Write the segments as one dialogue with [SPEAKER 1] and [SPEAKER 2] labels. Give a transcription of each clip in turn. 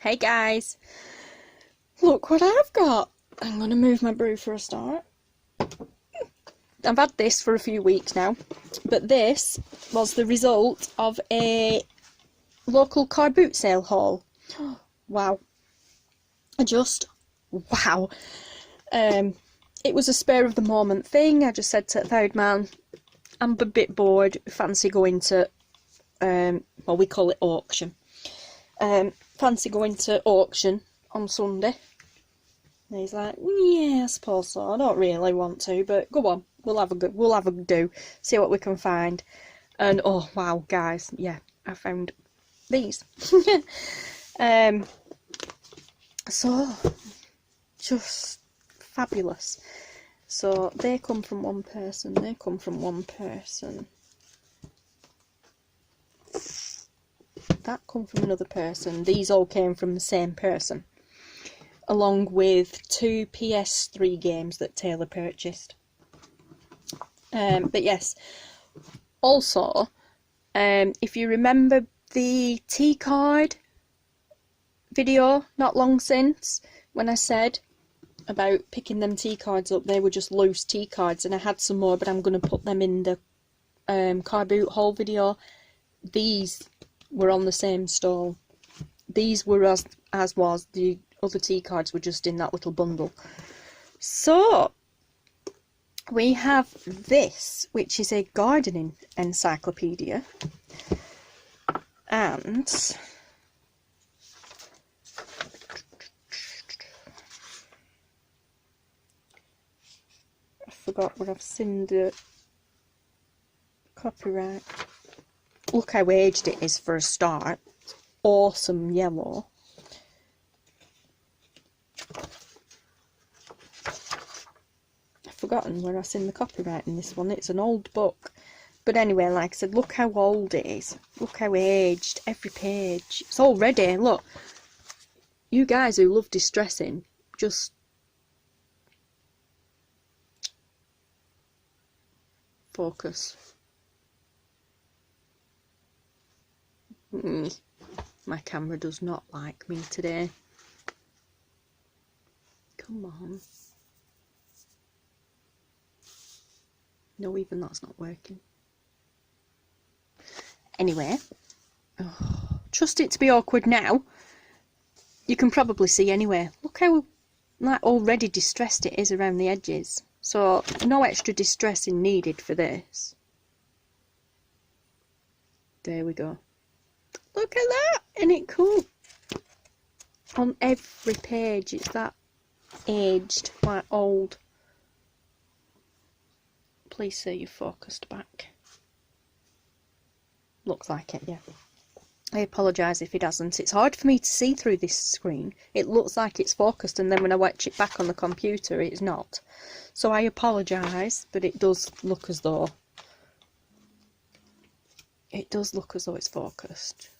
[SPEAKER 1] Hey guys, look what I've got. I'm going to move my brew for a start. I've had this for a few weeks now, but this was the result of a local car boot sale haul. Wow. Wow. It was a spur of the moment thing. I just said to the third man, I'm a bit bored, fancy going to, well, we call it auction. Fancy going to auction on Sunday. And he's like, yeah, I suppose so. I don't really want to, but go on, we'll have a do, see what we can find. And oh wow, guys, yeah, I found these. So just fabulous. So they come from one person, they come from one person. That come from another person. These all came from the same person, along with 2 PS3 games that Taylor purchased. But yes, also, if you remember the T-card video not long since, when I said about picking them T-cards up, they were just loose T-cards, and I had some more, but I'm going to put them in the car boot haul video. These were on the same stall. These were as was the other T-cards were just in that little bundle. So we have this, which is a gardening encyclopedia, and I forgot where I've seen the copyright. Look how aged it is for a start. Awesome yellow. I've forgotten where I've seen the copyright in this one. It's an old book. But anyway, like I said, look how old it is. Look how aged. Every page. It's all ready. Look. You guys who love distressing, just focus. My camera does not like me today. Come on. No, even that's not working. Anyway, trust it to be awkward now. You can probably see anyway. Look how like already distressed it is around the edges. So no extra distressing needed for this. There we go. Look at that! Isn't it cool? On every page it's that aged, like old. Please say you've focused back. Looks like it, yeah. I apologise if it hasn't. It's hard for me to see through this screen. It looks like it's focused, and then when I watch it back on the computer it's not. So I apologise, but it does look as though it's focused.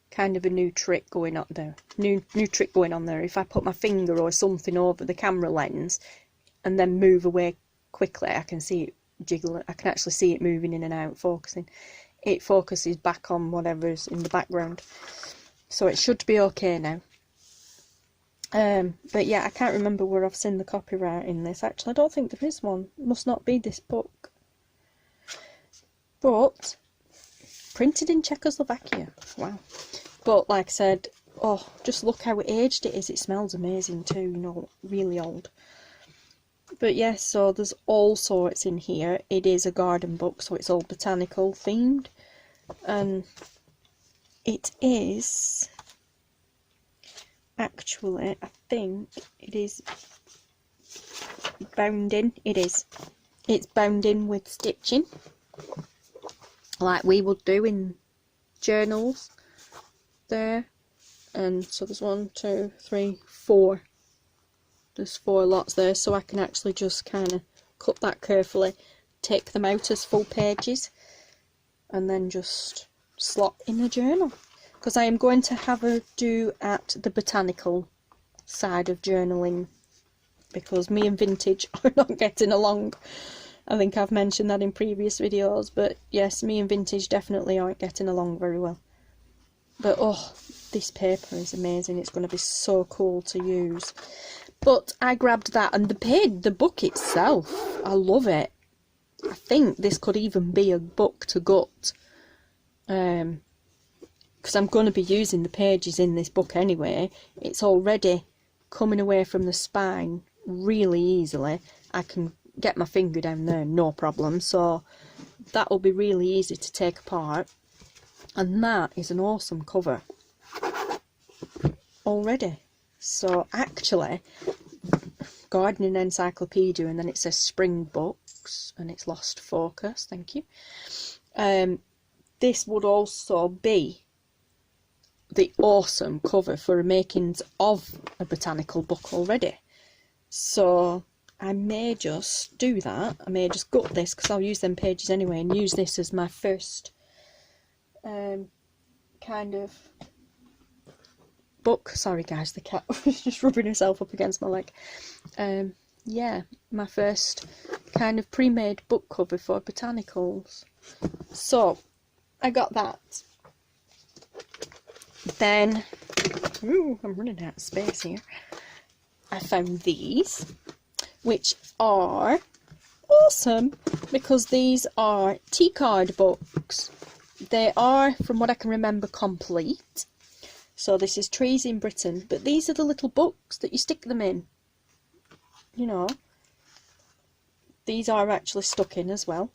[SPEAKER 1] Kind of a new trick going on there. New trick going on there. If I put my finger or something over the camera lens and then move away quickly, I can see it jiggle. I can actually see it moving in and out, focusing. It focuses back on whatever's in the background. So it should be okay now. But yeah, I can't remember where I've seen the copyright in this. Actually, I don't think there is one. It must not be this book. But printed in Czechoslovakia. Wow. But like I said, oh, just look how aged it is. It smells amazing too, you know, really old. But yes, so there's all sorts in here. It is a garden book, so it's all botanical themed. And it is actually, I think it is bound in. It is. It's bound in with stitching, like we would do in journals there. And so there's 1, 2, 3, 4. There's 4 lots there, so I can actually just kind of cut that carefully, take them out as full pages, and then just slot in a journal. Because I am going to have a do at the botanical side of journaling, because me and vintage are not getting along. I think I've mentioned that in previous videos, but yes, me and vintage definitely aren't getting along very well. But oh, this paper is amazing. It's going to be so cool to use. But I grabbed that, and the book itself, I love it. I think this could even be a book to gut. Because I'm going to be using the pages in this book anyway. It's already coming away from the spine really easily. I can get my finger down there, no problem. So that will be really easy to take apart. And that is an awesome cover already. So actually, gardening encyclopedia, and then it says spring books, and it's lost focus, thank you. This would also be the awesome cover for a makings of a botanical book already. So I may just do that. I may just gut this, because I'll use them pages anyway, and use this as my first kind of book. Sorry guys, the cat was just rubbing herself up against my leg. Yeah, my first kind of pre-made book cover for botanicals. So I got that. Then, ooh, I'm running out of space here. I found these, which are awesome because these are T-card books. They are, from what I can remember, complete. So this is Trees in Britain, but these are the little books that you stick them in. You know, these are actually stuck in as well.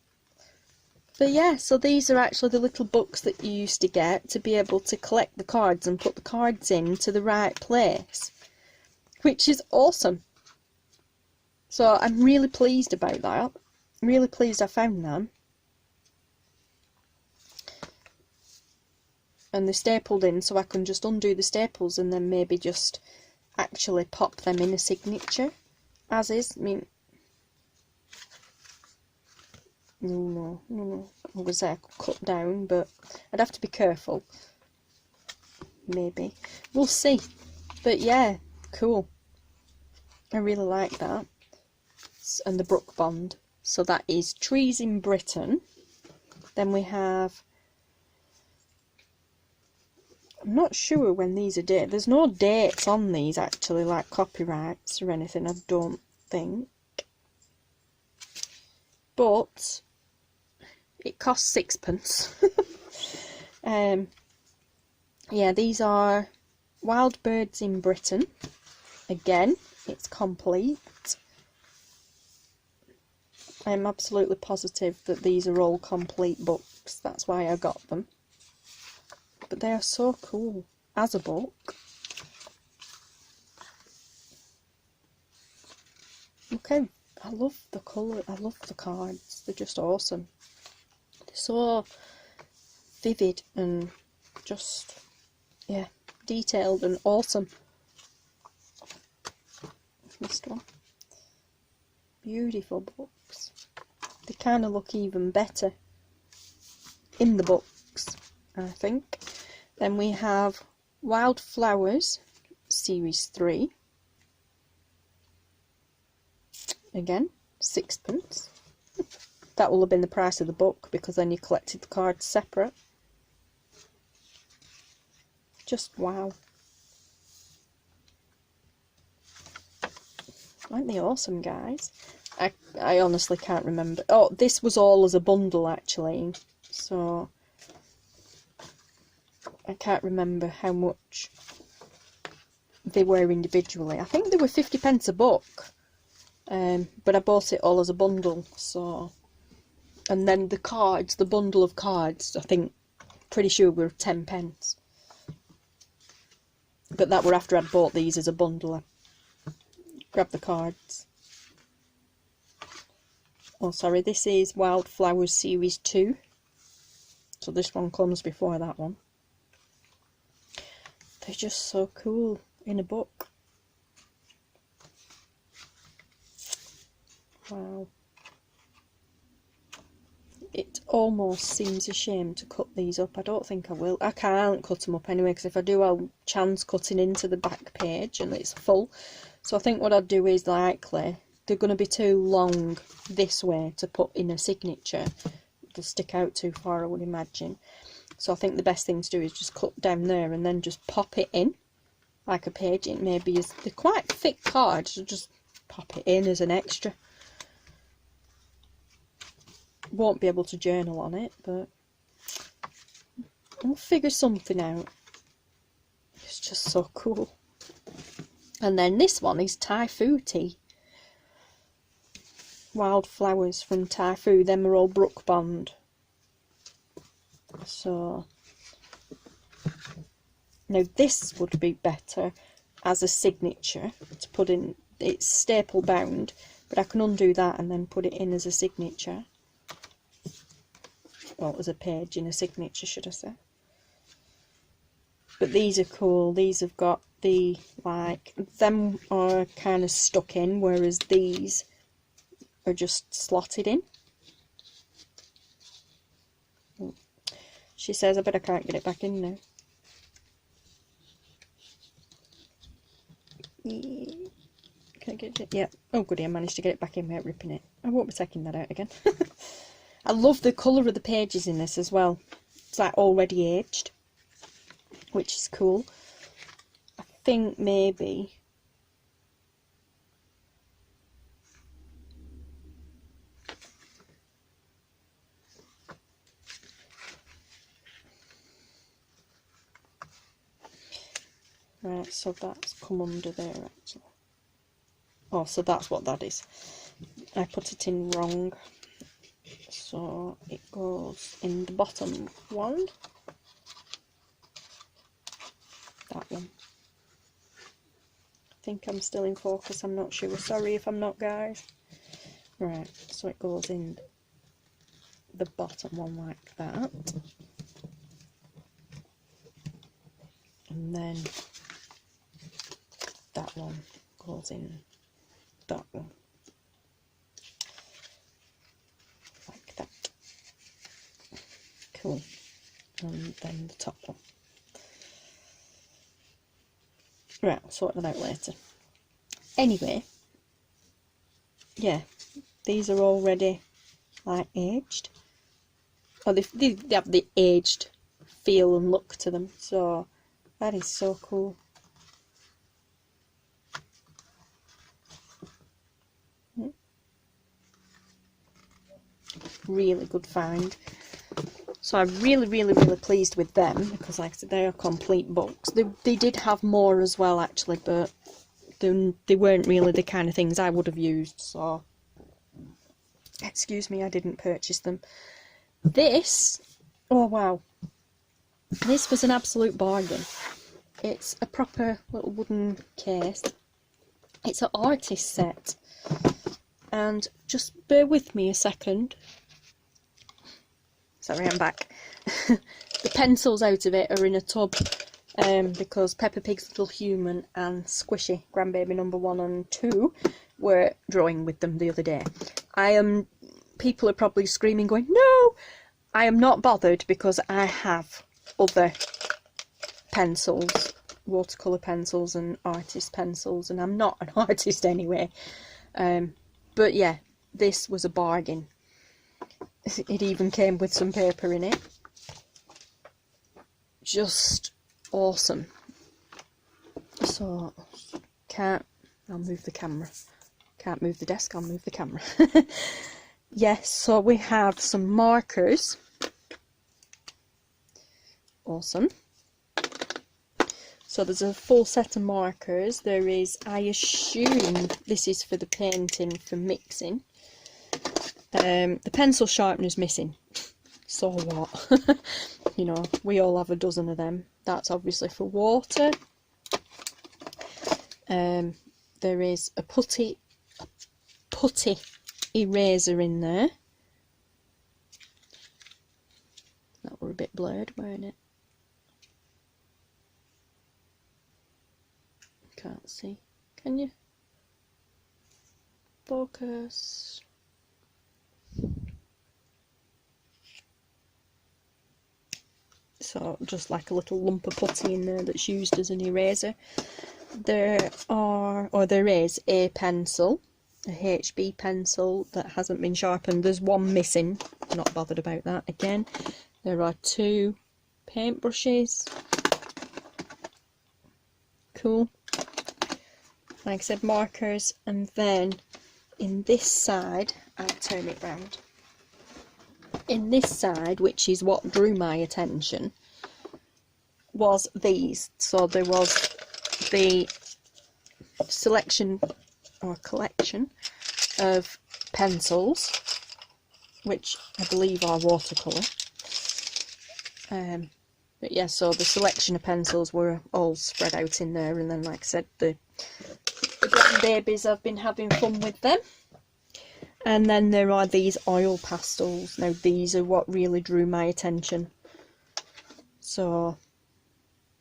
[SPEAKER 1] But yeah, so these are actually the little books that you used to get to be able to collect the cards and put the cards into the right place, which is awesome. So I'm really pleased about that. I'm really pleased I found them. And they're stapled in, so I can just undo the staples and then maybe just actually pop them in a signature as is. I mean, no, I was there cut down, but I'd have to be careful. Maybe we'll see. But yeah, cool. I really like that. And the Brook Bond. So that is Trees in Britain. Then we have, I'm not sure when these are dated. There's no dates on these actually, like copyrights or anything, I don't think. But it costs sixpence. Yeah, these are Wild Birds in Britain. Again, it's complete. I'm absolutely positive that these are all complete books. That's why I got them. But they are so cool as a book. Okay, I love the colour, I love the cards, they're just awesome. They're so vivid and just, yeah, detailed and awesome. Missed one. Beautiful books. They kind of look even better in the books, I think. Then we have Wildflowers, Series 3. Again, sixpence. That will have been the price of the book, because then you collected the cards separate. Just wow. Aren't they awesome, guys? I honestly can't remember. Oh, this was all as a bundle, actually. So I can't remember how much they were individually. I think they were 50p a book. But I bought it all as a bundle, so. And then the cards, the bundle of cards, I think, pretty sure were 10p. But that were after I'd bought these as a bundle. I grabbed the cards. Oh, sorry, this is Wildflowers Series 2. So this one comes before that one. They're just so cool in a book. Wow. It almost seems a shame to cut these up. I don't think I will. I can't cut them up anyway, because if I do, I'll chance cutting into the back page and it's full. So I think what I'd do is likely, they're going to be too long this way to put in a signature. They'll stick out too far, I would imagine. So I think the best thing to do is just cut down there and then just pop it in like a page. It maybe is, they're quite thick cards, so just pop it in as an extra. Won't be able to journal on it, but I'll figure something out. It's just so cool. And then this one is Thai food tea. Wildflowers from Thai food. Them are all Brook Bond. So now this would be better as a signature to put in. It's staple bound, but I can undo that and then put it in as a signature. Well, as a page in a signature, should I say. But these are cool. These have got the, like, them are kind of stuck in, whereas these are just slotted in. She says, I bet I can't get it back in now. Can I get it? Yeah. Oh, goody, I managed to get it back in without ripping it. I won't be taking that out again. I love the colour of the pages in this as well. It's like already aged, which is cool. I think maybe right, so that's come under there actually. Oh, so that's what that is. I put it in wrong. So it goes in the bottom one. That one. I think I'm still in focus, I'm not sure. Sorry if I'm not, guys. Right, so it goes in the bottom one like that. And then that one goes in that one. Like that. Cool. And then the top one. Right, I'll sort that out later. Anyway, yeah, these are already like aged. Oh, they have the aged feel and look to them, so that is so cool. Really good find. So I'm really pleased with them, because like I said, they are complete books. They did have more as well actually, but they weren't really the kind of things I would have used, so excuse me, I didn't purchase them. This, oh wow, this was an absolute bargain. It's a proper little wooden case. It's an artist set, and just bear with me a second. Sorry, I'm back. The pencils out of it are in a tub, because Peppa Pig's Little Human and Squishy, grandbaby number 1 and 2, were drawing with them the other day. People are probably screaming going, no! I am not bothered, because I have other pencils, watercolour pencils and artist pencils, and I'm not an artist anyway. But yeah, this was a bargain. It even came with some paper in it. Just awesome. So, I'll move the camera. Can't move the desk, I'll move the camera. Yes, so we have some markers. Awesome. So there's a full set of markers. There is, I assume this is for the painting, for mixing. The pencil sharpener's missing. So what? You know, we all have a dozen of them. That's obviously for water. There is a putty eraser in there. That were a bit blurred, weren't it? Can't see. Can you? Focus. So just like a little lump of putty in there that's used as an eraser. There is a pencil, a HB pencil that hasn't been sharpened. There's one missing, not bothered about that again. There are 2 paintbrushes. Cool. Like I said, markers, and then in this side, I'll turn it round. In this side, which is what drew my attention, was these. So there was the selection or collection of pencils, which I believe are watercolour. But yeah, so the selection of pencils were all spread out in there, and then like I said, the grandbabies, I've been having fun with them. And then there are these oil pastels. Now these are what really drew my attention. So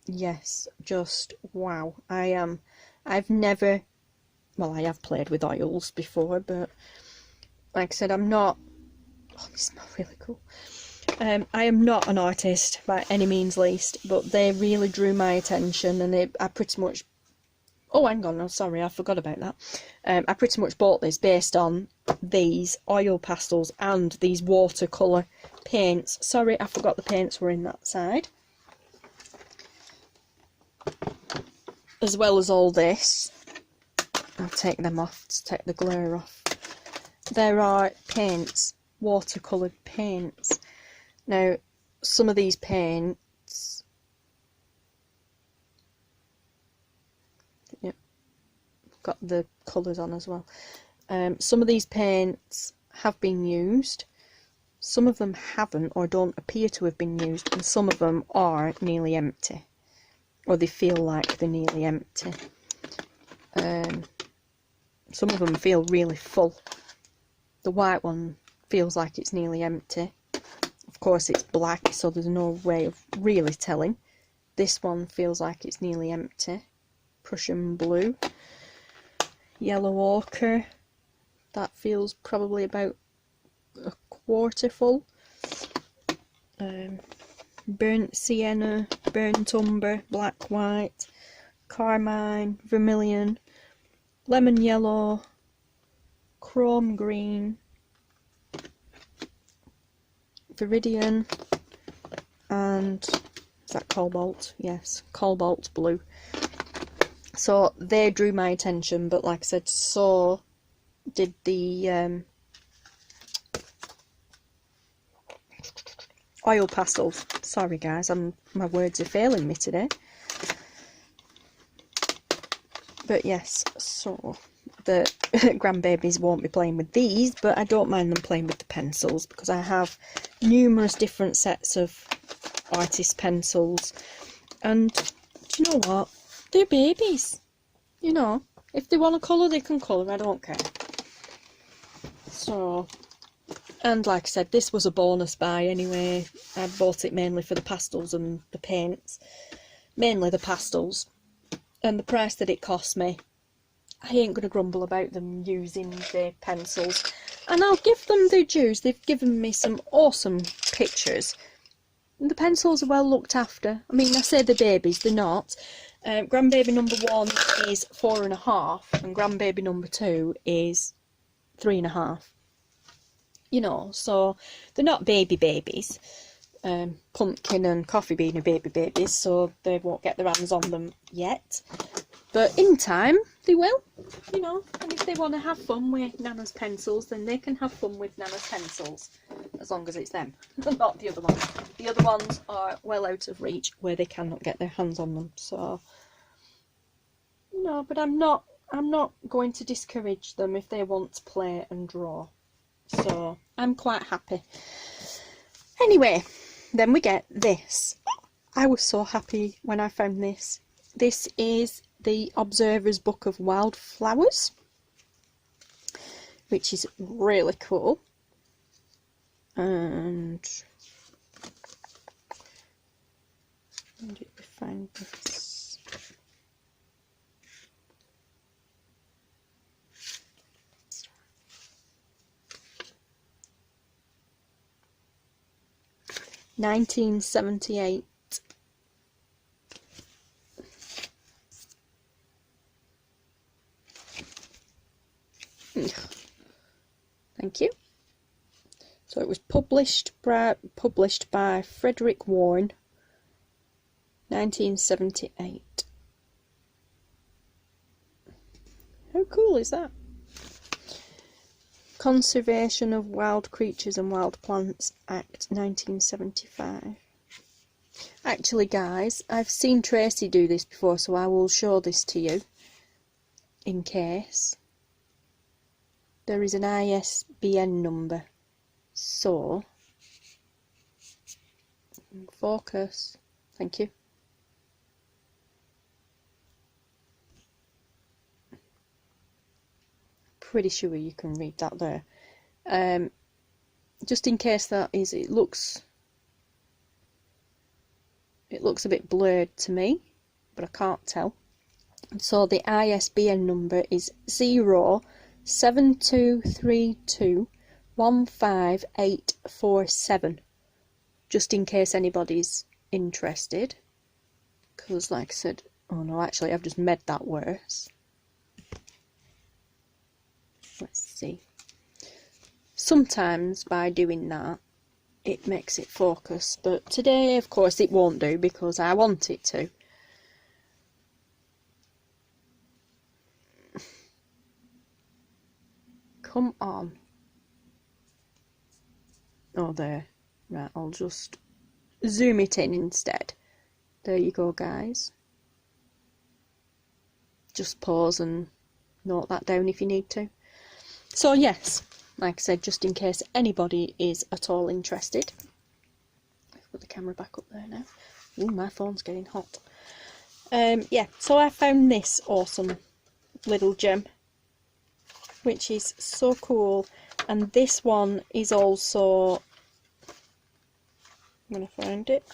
[SPEAKER 1] yes, just wow. I've never, well, I have played with oils before, but like I said, I'm not, oh, they smell really cool. I am not an artist by any means least, but they really drew my attention, and I pretty much, oh hang on, no, sorry, I forgot about that. I pretty much bought this based on these oil pastels and these watercolour paints. Sorry, I forgot the paints were in that side. As well as all this, I'll take them off to take the glare off. There are paints, watercoloured paints. Now, some of these paints, yep, got the colours on as well. Some of these paints have been used, some of them haven't or don't appear to have been used, and some of them are nearly empty, or they feel like they're nearly empty. Some of them feel really full. The white one feels like it's nearly empty. Of course it's black, so there's no way of really telling. This one feels like it's nearly empty. Prussian blue. Yellow ochre. That feels probably about a quarter full. Burnt sienna, burnt umber, black white, carmine, vermilion, lemon yellow, chrome green, viridian, and is that cobalt? Yes, cobalt blue. So they drew my attention, but like I said, so did the oil pastels. Sorry guys, my words are failing me today. But yes, so the grandbabies won't be playing with these, but I don't mind them playing with the pencils, because I have numerous different sets of artist pencils, and do you know what, they're babies, you know, if they want to colour they can colour, I don't care. So, and like I said, this was a bonus buy anyway. I bought it mainly for the pastels and the paints, mainly the pastels, and the price that it cost me, I ain't going to grumble about them using the pencils, and I'll give them their dues. They've given me some awesome pictures. And the pencils are well looked after. I mean, I say they're babies, they're not. Grandbaby number 1 is 4.5, and grandbaby number 2 is 3.5. You know, so they're not baby babies. Pumpkin and Coffee Bean are baby babies, so they won't get their hands on them yet. But in time, they will, you know, and if they want to have fun with Nana's pencils, then they can have fun with Nana's pencils, as long as it's them, not the other ones. The other ones are well out of reach, where they cannot get their hands on them, so, no, but I'm not going to discourage them if they want to play and draw, so I'm quite happy. Anyway, then we get this. I was so happy when I found this. This is the Observer's Book of Wildflowers, which is really cool. And where did we find this? $19.78. Thank you. So it was published by Frederick Warne, 1978. How cool is that? Conservation of Wild Creatures and Wild Plants Act 1975. Actually guys, I've seen Tracy do this before, so I will show this to you in case. There is an ISBN number, so focus, thank you. Pretty sure you can read that there. Just in case that is, it looks a bit blurred to me, but I can't tell. So the ISBN number is 07232 15847, just in case anybody's interested, because like I said, oh no, actually I've just made that worse. Let's see. Sometimes by doing that it makes it focus, but today of course it won't do because I want it to. Come on. Oh, there. Right, I'll just zoom it in instead. There you go, guys. Just pause and note that down if you need to. So yes, like I said, just in case anybody is at all interested. Let's put the camera back up there now. Ooh, my phone's getting hot. Yeah, so I found this awesome little gem, which is so cool, and this one is also, I'm going to find it,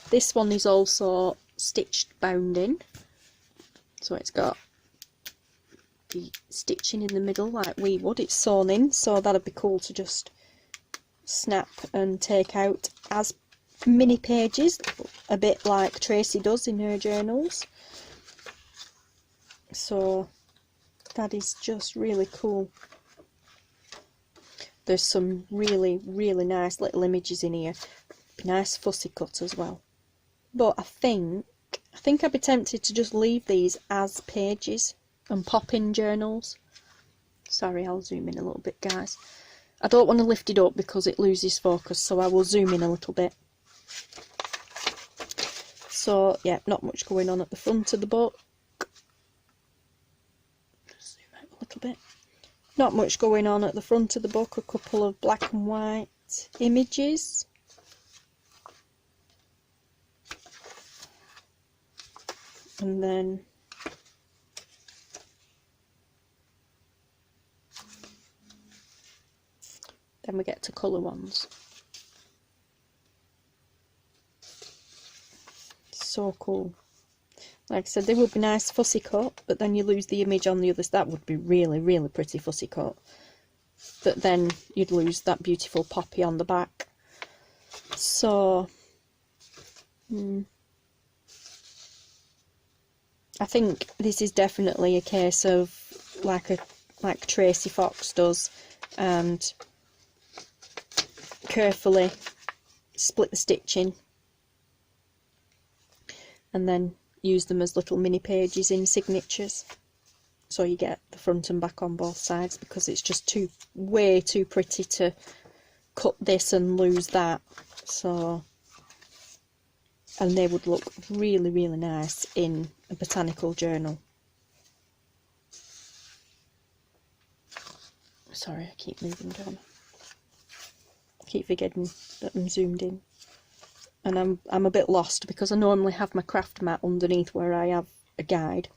[SPEAKER 1] this one is also stitched bound in, so it's got the stitching in the middle like we would, it's sewn in, so that'd be cool to just snap and take out as mini pages, a bit like Tracy does in her journals. So that is just really cool. There's some really nice little images in here. Nice fussy cut as well. But I think I'd be tempted to just leave these as pages and pop in journals. Sorry, I'll zoom in a little bit, guys. I don't want to lift it up because it loses focus, so I will zoom in a little bit. So yeah, not much going on at the front of the book. Bit. Not much going on at the front of the book, a couple of black and white images. And then we get to colour ones. So cool. Like I said, they would be nice fussy cut, but then you lose the image on the others. That would be really pretty fussy cut. But then you'd lose that beautiful poppy on the back. So, I think this is definitely a case of like Tracy Fox does, and carefully split the stitching, and then use them as little mini pages in signatures, so you get the front and back on both sides, because it's just way too pretty to cut this and lose that. So, and they would look really nice in a botanical journal. Sorry, I keep moving down. I keep forgetting that I'm zoomed in. And I'm a bit lost because I normally have my craft mat underneath where I have a guide.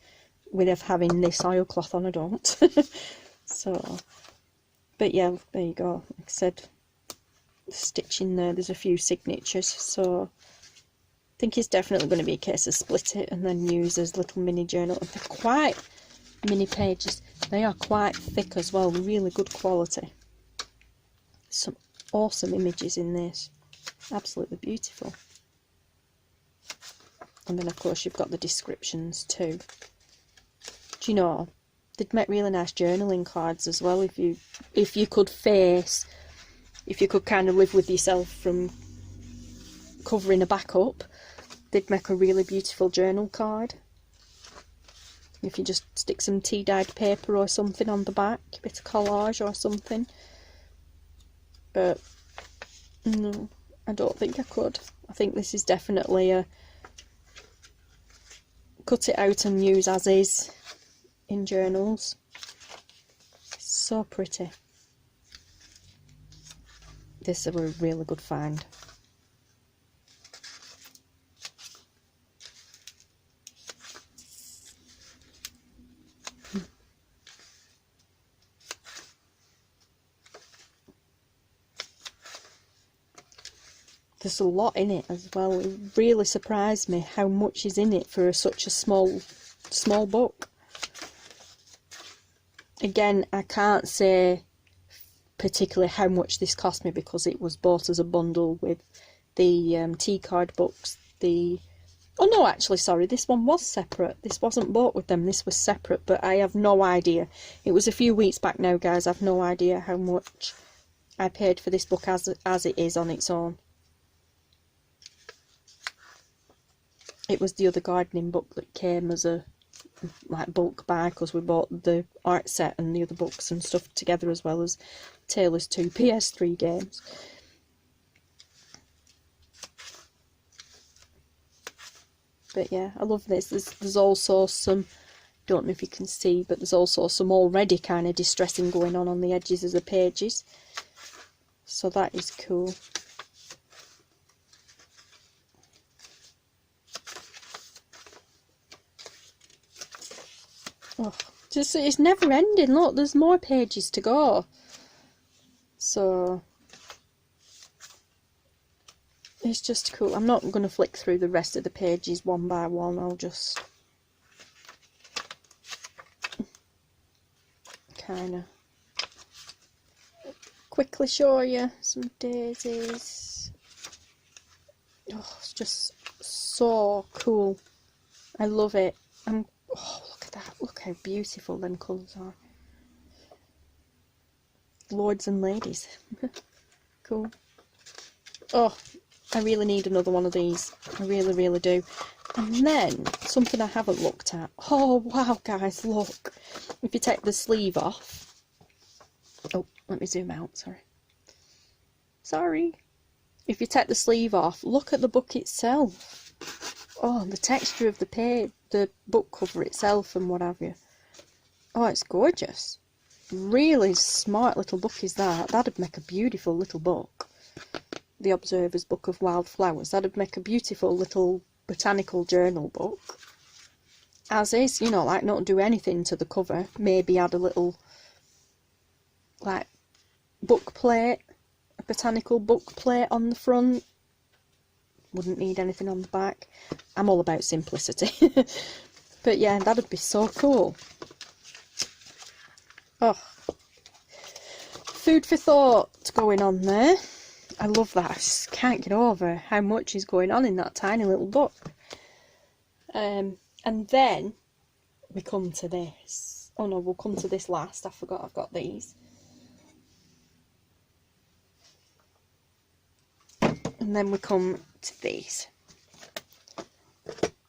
[SPEAKER 1] With having this oilcloth on, I don't. So, but yeah, there you go. Like I said, stitching there's a few signatures. So I think it's definitely going to be a case of split it and then use as little mini journal. And they're quite mini pages. They are quite thick as well. Really good quality. Some awesome images in this. Absolutely beautiful. And then of course you've got the descriptions too. Do you know, they'd make really nice journaling cards as well if you could kind of live with yourself from covering a back up. they'd make a really beautiful journal card. If you just stick some tea-dyed paper or something on the back, a bit of collage or something. But no, I don't think I could. I think this is definitely a cut it out and use as is in journals. It's so pretty. This is a really good find. There's a lot in it as well. It really surprised me how much is in it for such a small book. Again, I can't say particularly how much this cost me because it was bought as a bundle with the tea card books. Oh no, actually, sorry, this one was separate. This wasn't bought with them, this was separate, but I have no idea. It was a few weeks back now, guys. I've no idea how much I paid for this book as it is on its own. It was the other gardening book that came as a bulk buy because we bought the art set and the other books and stuff together, as well as Taylor's 2 PS3 games. But yeah, I love this. There's also some, don't know if you can see, but there's also some already kind of distressing going on the edges of the pages. So that is cool. Oh, just it's never ending. Look, there's more pages to go. So it's just cool. I'm not going to flick through the rest of the pages one by one. I'll just kind of quickly show you some daisies. Oh, it's just so cool. I love it. Oh, look at that. Look how beautiful them colours are. Lords and ladies. Cool. Oh, I really need another one of these. I really, really do. And then, something I haven't looked at. Oh, wow, guys, look. If you take the sleeve off. Oh, let me zoom out, sorry. If you take the sleeve off, look at the book itself. Oh, the texture of the page, the book cover itself and what have you. Oh, it's gorgeous. Really smart little book is that. That'd make a beautiful little book. The Observer's Book of Wildflowers. That'd make a beautiful little botanical journal book. As is, you know, like not do anything to the cover. Maybe add a little, like, book plate. A botanical book plate on the front. Wouldn't need anything on the back. I'm all about simplicity. But yeah, that'd be so cool. Oh, food for thought going on there. I love that. I just can't get over how much is going on in that tiny little book. And then we come to this. Oh no, we'll come to this last. I forgot I've got these. And then we come to these,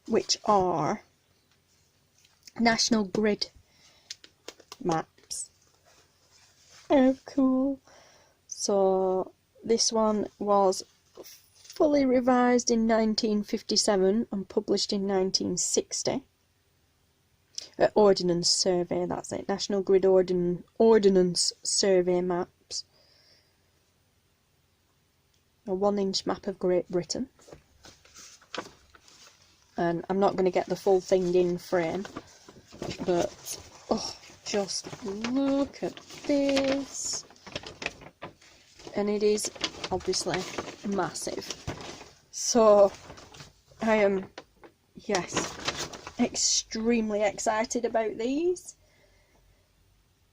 [SPEAKER 1] which are National Grid maps. Oh, cool. So this one was fully revised in 1957 and published in 1960. Ordnance Survey, that's it. National Grid Ordnance Survey maps. A 1-inch map of Great Britain. And I'm not going to get the full thing in frame, but oh, just look at this. And it is obviously massive. So I am, yes, extremely excited about these.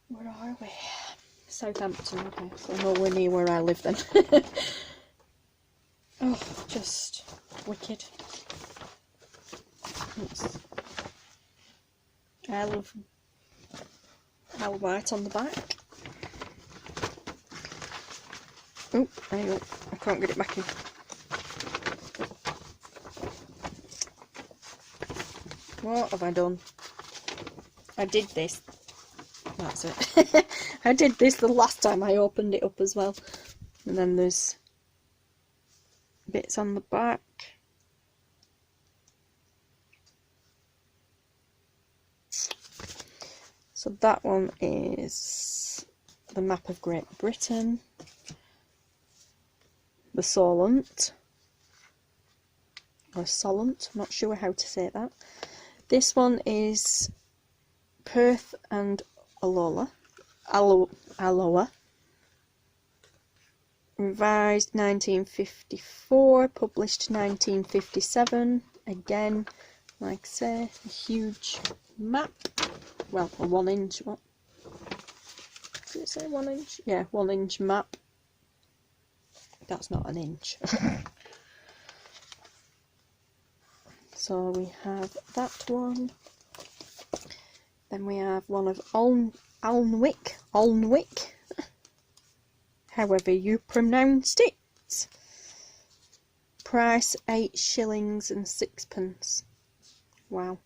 [SPEAKER 1] Where are we? Southampton, okay, so nowhere near where I live then. Oh, just wicked. I love Isle of Wight on the back. Oh, there you go. I can't get it back in. What have I done? I did this. That's it. I did this the last time I opened it up as well. And then there's bits on the back. So that one is the map of Great Britain, the Solent, or Solent, I'm not sure how to say that. This one is Perth and Alloa, revised 1954, published 1957. Again, like I say, a huge map. Well, a 1 inch, what? Did it say 1 inch? Yeah, 1 inch map. That's not an inch. So we have that one. Then we have one of Alnwick, however you pronounced it. Price 8 shillings and 6pence. Wow.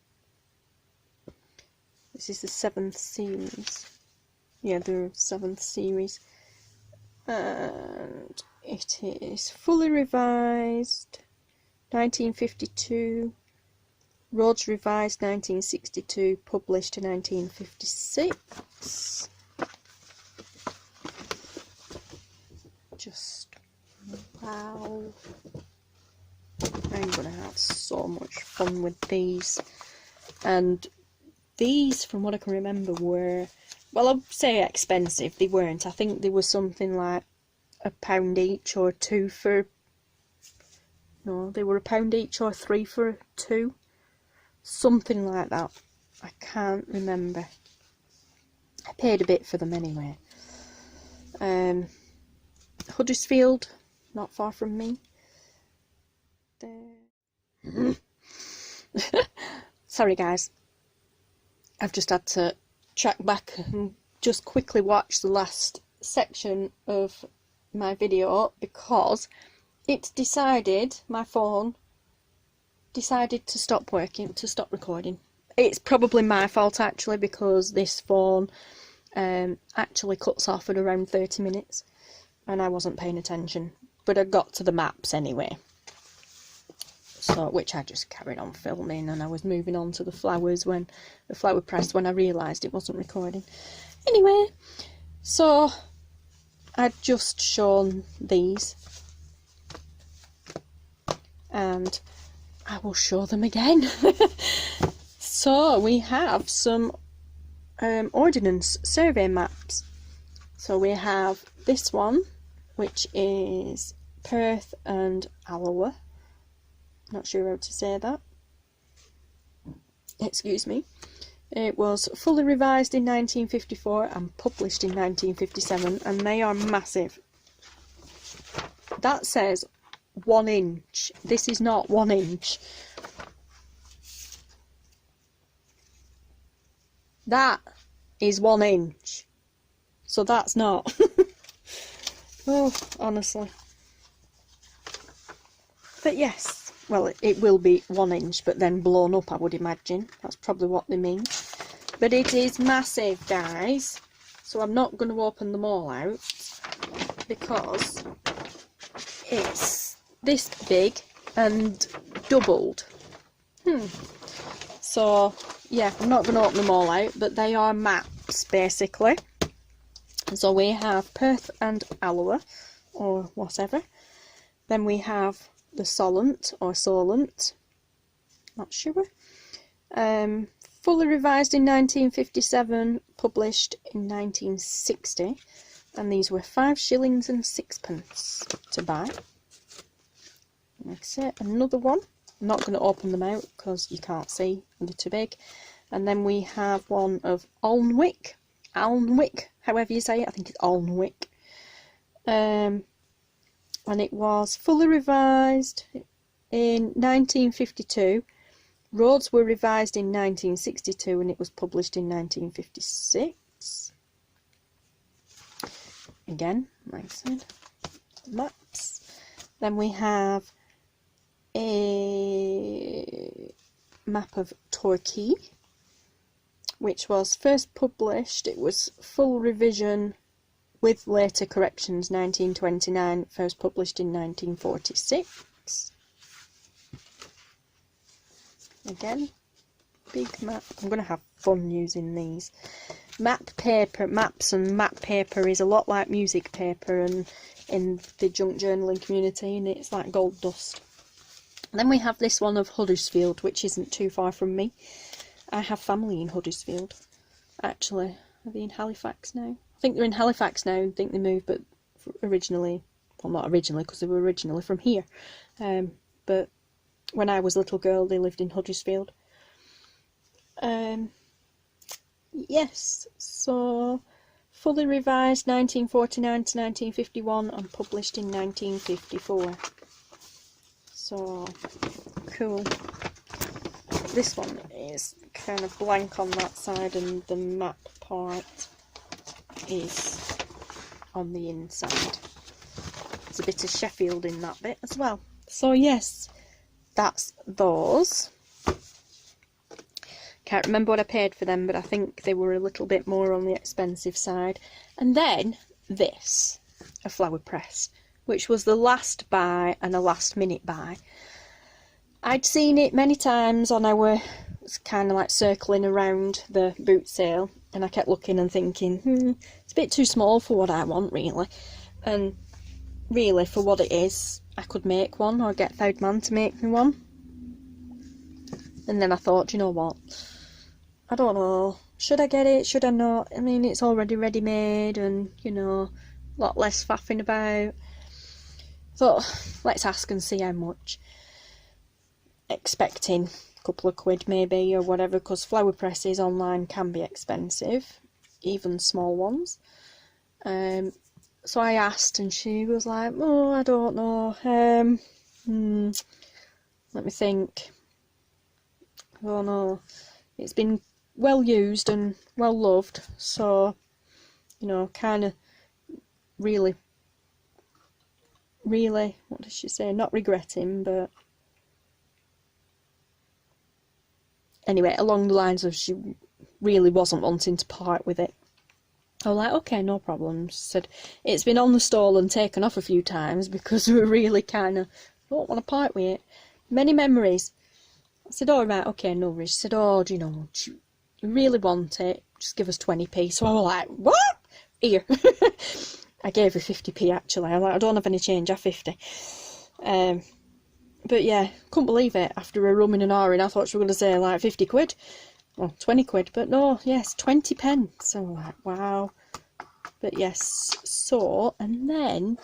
[SPEAKER 1] This is the 7th series. Yeah, the 7th series. And it is fully revised 1952. Roads revised 1962, published 1956. Just wow. I'm gonna have so much fun with these. And these, from what I can remember, were, well, I'd say expensive. They weren't. I think they were something like £1 each or 2 for, no, they were £1 each or 3 for 2. Something like that. I can't remember. I paid a bit for them anyway. Huddersfield, not far from me. There. Sorry guys. I've just had to track back and just quickly watch the last section of my video because it decided, my phone decided to stop working, to stop recording. It's probably my fault actually because this phone actually cuts off at around 30 minutes and I wasn't paying attention, but I got to the maps anyway, so which I just carried on filming, and I was moving on to the flowers when the flower press when I realised it wasn't recording. Anyway, so I'd just shown these and I will show them again. So we have some ordnance survey maps. So we have this one, which is Perth and Alloa. Not sure how to say that. Excuse me. It was fully revised in 1954 and published in 1957, and they are massive. That says 1 inch. This is not 1 inch. That is 1 inch. So that's not. Oh, honestly. But yes, well, it will be 1 inch, but then blown up, I would imagine. That's probably what they mean. But it is massive, guys. So I'm not going to open them all out because it's this big and doubled. So yeah, I'm not going to open them all out, but they are maps basically. So we have Perth and Alloa, or whatever. Then we have the Solent, or Solent, not sure. Fully revised in 1957, published in 1960, and these were 5 shillings and 6pence to buy. Like I say, another one. I'm not going to open them out because you can't see, they're too big. And then we have one of Alnwick, however you say it, I think it's Alnwick. And it was fully revised in 1952. Roads were revised in 1962 and it was published in 1956. Again, like I said, maps. Then we have a map of Torquay, which was first published, it was full revision with later corrections, 1929, first published in 1946. Again, big map. I'm going to have fun using these. Map paper, maps and map paper is a lot like music paper and in the junk journaling community, and it's like gold dust. And then we have this one of Huddersfield, which isn't too far from me. I have family in Huddersfield, actually. Are they in Halifax now? I think they're in Halifax now, I think they moved, but originally, well not originally, because they were originally from here. But when I was a little girl, they lived in Huddersfield. Yes, so fully revised 1949 to 1951 and published in 1954. So, cool. This one is kind of blank on that side and the map part is on the inside. There's a bit of Sheffield in that bit as well. So yes, that's those. Can't remember what I paid for them, but I think they were a little bit more on the expensive side. And then this, a flower press, which was the last buy and a last minute buy. I'd seen it many times on our, it's kind of like circling around the boot sale, and I kept looking and thinking, it's a bit too small for what I want really. And really, for what it is, I could make one or get Third Man to make me one. And then I thought, you know what, I don't know, should I get it, should I not? I mean, it's already ready made and, you know, a lot less faffing about. Thought, let's ask and see how much. Expecting a couple of quid maybe or whatever, because flower presses online can be expensive, even small ones. So I asked and she was like, oh, I don't know, let me think. I don't know, it's been well used and well loved, so, you know, kind of really, what did she say, not regretting, but anyway, along the lines of she really wasn't wanting to part with it. I was like, okay, no problem. She said, it's been on the stall and taken off a few times because we really kind of don't want to part with it. Many memories. I said, all right, okay, no worries. She said, oh, do you know, do you really want it? Just give us 20p. So I was like, what? Here. I gave her 50p actually. I was like, I don't have any change, I have 50. But yeah, couldn't believe it. After a rumming and ahhing, I thought she was going to say like 50 quid. Well, 20 quid, but no, yes, 20 pence. So like, wow. But yes, so, and then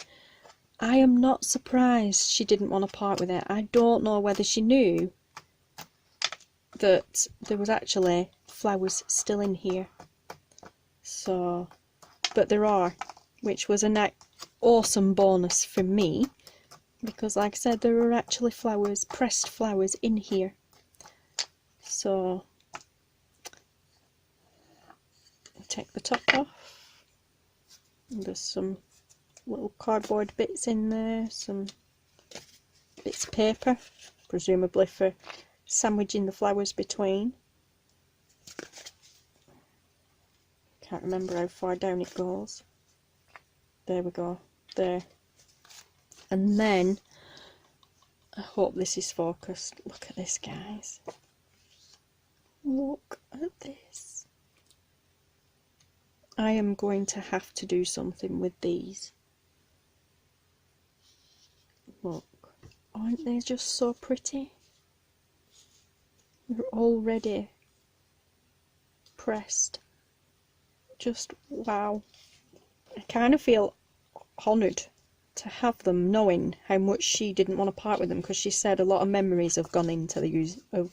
[SPEAKER 1] I am not surprised she didn't want to part with it. I don't know whether she knew that there was actually flowers still in here. So, but there are, which was an awesome bonus for me, because like I said, there are actually flowers, pressed flowers in here. So, take the top off. And there's some little cardboard bits in there, some bits of paper, presumably for sandwiching the flowers between. Can't remember how far down it goes. There we go, there. And then, I hope this is focused. Look at this, guys. Look at this. I am going to have to do something with these. Look, aren't they just so pretty? They're already pressed. Just wow. I kind of feel honoured to have them, knowing how much she didn't want to part with them, because she said a lot of memories have gone into the use of,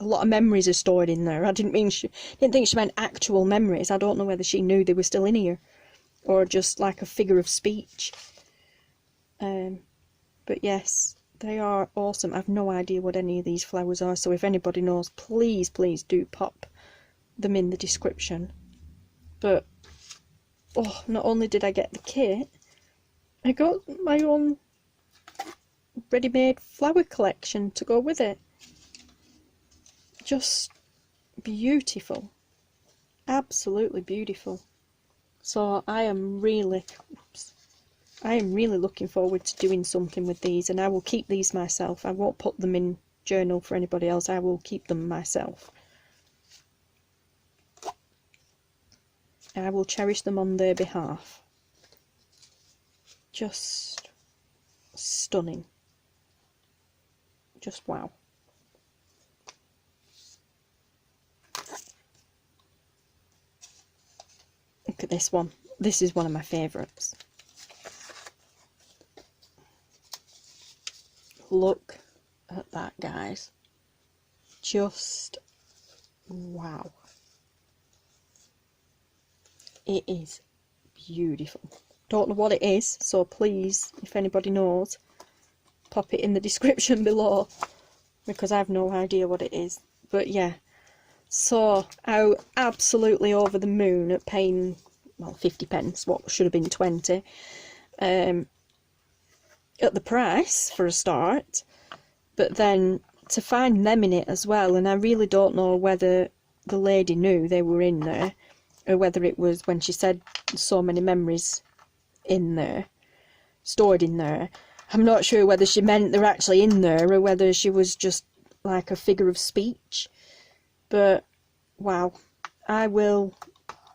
[SPEAKER 1] a lot of memories are stored in there. I didn't think she meant actual memories. I don't know whether she knew they were still in here or just like a figure of speech. But yes, they are awesome. I've no idea what any of these flowers are, so if anybody knows, please do pop them in the description. But oh, not only did I get the kit, I got my own ready-made flower collection to go with it. just beautiful, absolutely beautiful. So I am really looking forward to doing something with these, and I will keep these myself. I won't put them in journal for anybody else, I will keep them myself. I will cherish them on their behalf. Just stunning. Just wow. Look at this one. This is one of my favourites. Look at that, guys. Just wow. It is beautiful. Don't know what it is, so please, if anybody knows, pop it in the description below, because I have no idea what it is. But yeah, so I'm absolutely over the moon at paying, well, 50p, what should have been 20, at the price for a start, but then to find them in it as well. And I really don't know whether the lady knew they were in there, or whether it was when she said so many memories in there, stored in there. I'm not sure whether she meant they're actually in there, or whether she was just like a figure of speech. But wow, I will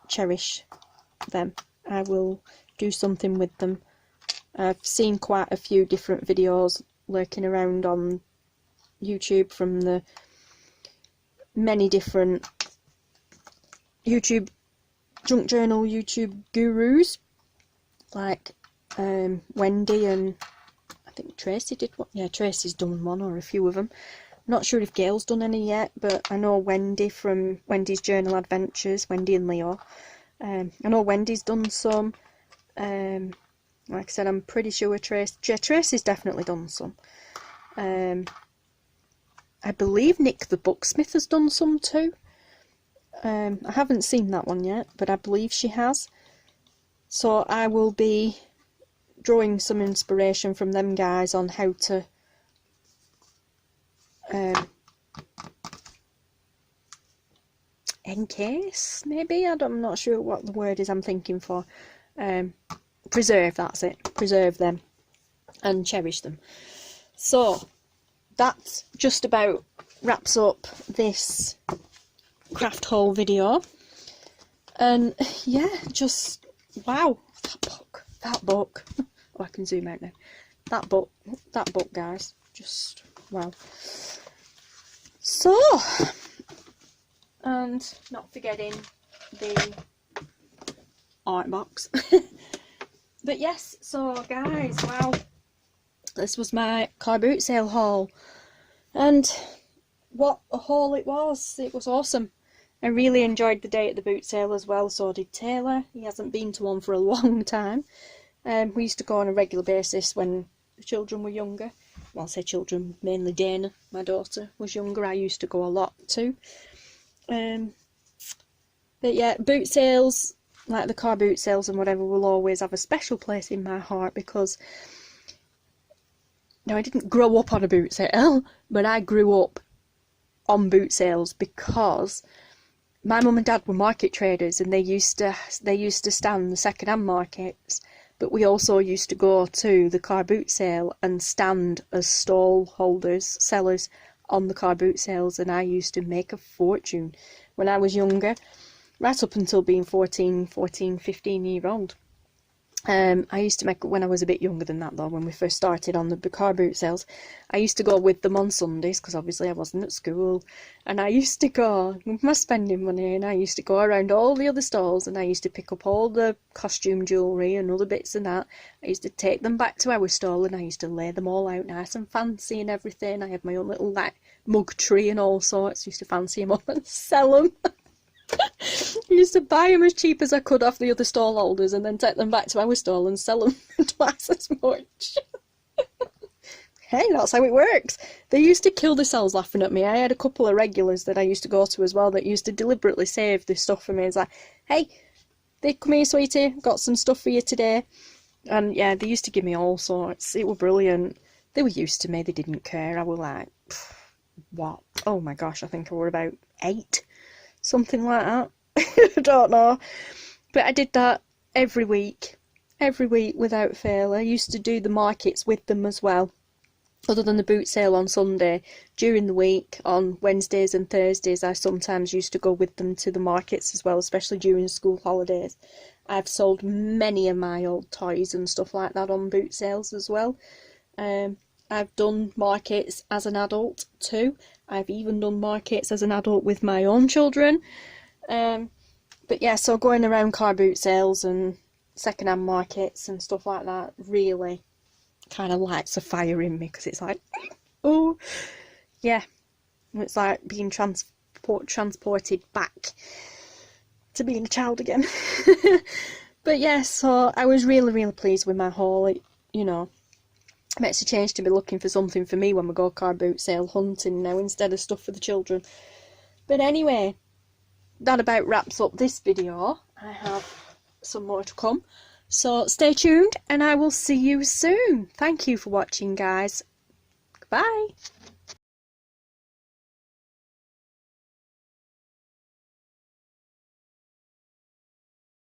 [SPEAKER 1] cherish them. I will do something with them. I've seen quite a few different videos lurking around on YouTube from the many different YouTube junk journal YouTube gurus, like Wendy, and I think Tracy did one. Yeah, Tracy's done one, or a few of them. I'm not sure if Gail's done any yet, but I know Wendy from Wendy's Journal Adventures, Wendy and Leo. I know Wendy's done some. Like I said, I'm pretty sure Tracy's definitely done some. I believe Nick the Booksmith has done some too. I haven't seen that one yet, but I believe she has. So I will be drawing some inspiration from them guys on how to encase, maybe? I'm not sure what the word is I'm thinking for. Preserve, that's it. Preserve them and cherish them. So that just about wraps up this craft haul video. And yeah, just wow, that book. Oh, I can zoom out now. That book, guys, just wow. So, and not forgetting the art box. But yes, so guys, wow, this was my car boot sale haul, and what a haul it was. It was awesome. I really enjoyed the day at the boot sale as well, so did Taylor. He hasn't been to one for a long time. We used to go on a regular basis when the children were younger. Well, I say children, mainly Dana, my daughter, was younger. I used to go a lot too. But yeah, boot sales, like the car boot sales and whatever, will always have a special place in my heart, because now I didn't grow up on a boot sale, but I grew up on boot sales because my mum and dad were market traders, and they used to stand the second-hand markets, but we also used to go to the car boot sale and stand as stall holders, sellers on the car boot sales, and I used to make a fortune when I was younger, right up until being 14, 15 year old. I used to make, when I was a bit younger than that though, when we first started on the car boot sales, I used to go with them on Sundays, because obviously I wasn't at school, and I used to go with my spending money, and I used to go around all the other stalls, and I used to pick up all the costume jewellery and other bits and that. I used to take them back to our stall, and I used to lay them all out nice and fancy and everything. I had my own little like mug tree and all sorts. I used to fancy them up and sell them. I used to buy them as cheap as I could off the other stall holders, and then take them back to our stall and sell them twice as much. Hey, that's how it works. They used to kill themselves laughing at me. I had a couple of regulars that I used to go to as well that used to deliberately save this stuff for me. It's like, hey, they come here, sweetie, got some stuff for you today. And yeah, they used to give me all sorts. It were brilliant. They were used to me, they didn't care. I was like, what? Oh my gosh, I think I were about 8, something like that. I don't know. But I did that every week without fail. I used to do the markets with them as well. Other than the boot sale on Sunday, during the week, on Wednesdays and Thursdays, I sometimes used to go with them to the markets as well, especially during school holidays. I've sold many of my old toys and stuff like that on boot sales as well. I've done markets as an adult too. I've even done markets as an adult with my own children. But yeah, so going around car boot sales and second-hand markets and stuff like that really kind of lights a fire in me, because it's like, oh, yeah, it's like being transported back to being a child again. But yeah, so I was really pleased with my haul. It, you know, makes a change to be looking for something for me when we go car boot sale hunting now instead of stuff for the children. But anyway, that about wraps up this video. I have some more to come. So stay tuned and I will see you soon. Thank you for watching, guys. Goodbye.